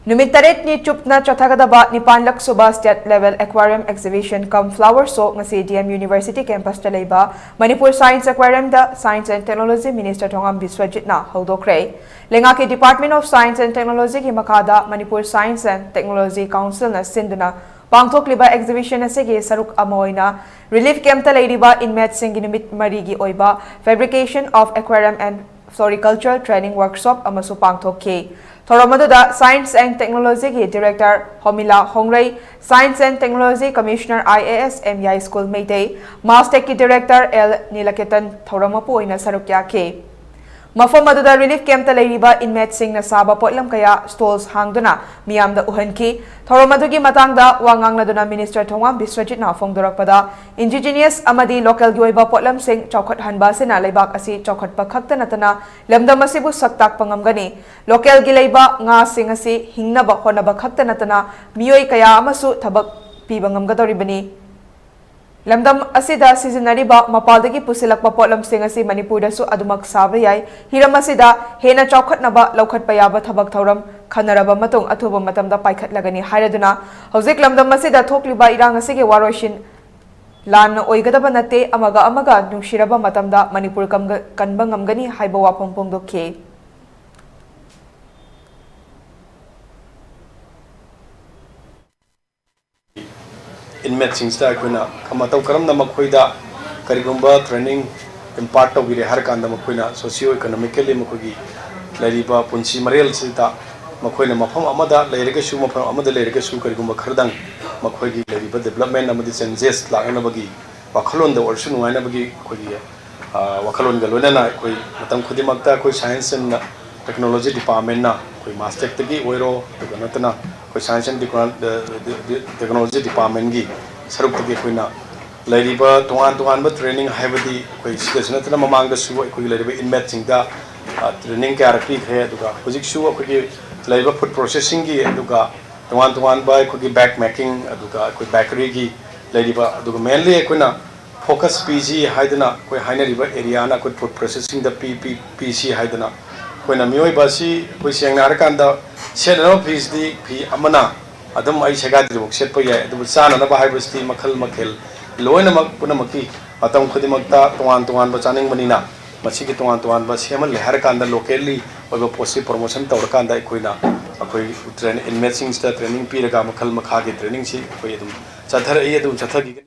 Numit taret ni chupna chathagada Nipanlak Suba State Level Aquarium Exhibition cum Flower Show ngasi DM University campus talaiba Manipur Science Aquarium da Science and Technology Minister Th Bishorjit na hodokre. Lenga ke Department of Science and Technology ki makada Manipur Science and Technology Council na sinduna pangthokliba exhibition asige saruk amoina relief camp talaiba inmate sing numit marigi oiba fabrication of aquarium and floricultural training workshop amasu pangthokke. Thoromaduda Science and Technology ki Director Homila Hongrei, Science and Technology Commissioner IAS MI School Meitei, Mastec ki Director L Nilaketan Thoromapu ina sarukya ke. Mafam aduda relief camp talaiba inmate sing na saba potlam kaya stalls hangduna miyam da uhan ki thoromadugi matang da wangang na duna Minister Th Bishorjit na phongdorakpada indigenous amadi local gyoiba potlam sing chaokhat-hanbana sina laibak asi chaokhatpa khakta natana lamdam asibu saktak pangamgani local gileiba nga sing asi hingnaba honaba khakta natana miyoi kaya amasu thabak piba ngamgadoribani. Lamdam asida seasonariba mapaldagi pusilakpa potlam sing asi Manipur dasu adumak saba yai hiram asida hena chaokhatnaba laukhatpa yaba thabak thoram khanaraba matung athuba matamda paikhatlagani hairaduna hojik lamdam asida thokliba irang asige waroshin lan oigadaba nate amaga nungshiraba matamda Manipur kanba ngamgani haiba wapong pongdokhe. Inmate singsta kuna kamatau karam na makhoida karigumba training impart to gire har kanda makhoina socio economically makhogi lariba punsi marel sita makhoina mafam amada lairega su mafam amada lairega su karigumba khardang makhogi lariba development amadi changes lagana bagi wakhalon da orsu nuaina bagi khogi wakhalon galona na koi matam khudi makta koi science and technology department na koi master tagi oiro ganatana koi science and technology department gi saruk tagi koi na lairiba tuan ba training haibadi koi sinatana mamang da su koi lairiba inmate singda training ka rakhi khe duga hojik su koi lairiba food processing gi duga tuan ba koi bag making duga koi bakery gi lairiba duga mainly koi na focus PG haidana koi haina riba area na koi food processing da PC haidana koi na mioi basi koi siang na rakanda Shedano fees the P Amana, Adam I Shagati, Shepoya, the Sana Naba Hybrid Makal Makil, Loenamak Punamaki, Atam Kudimakta, Tuan Bachaning Manina, Machiki Tuan Bas Hemal, Harakanda locally, or Posi promotion Tawakanda Equina, a train in Messing training Piraga Makal Makagi training, Chathar Edu Chathagi.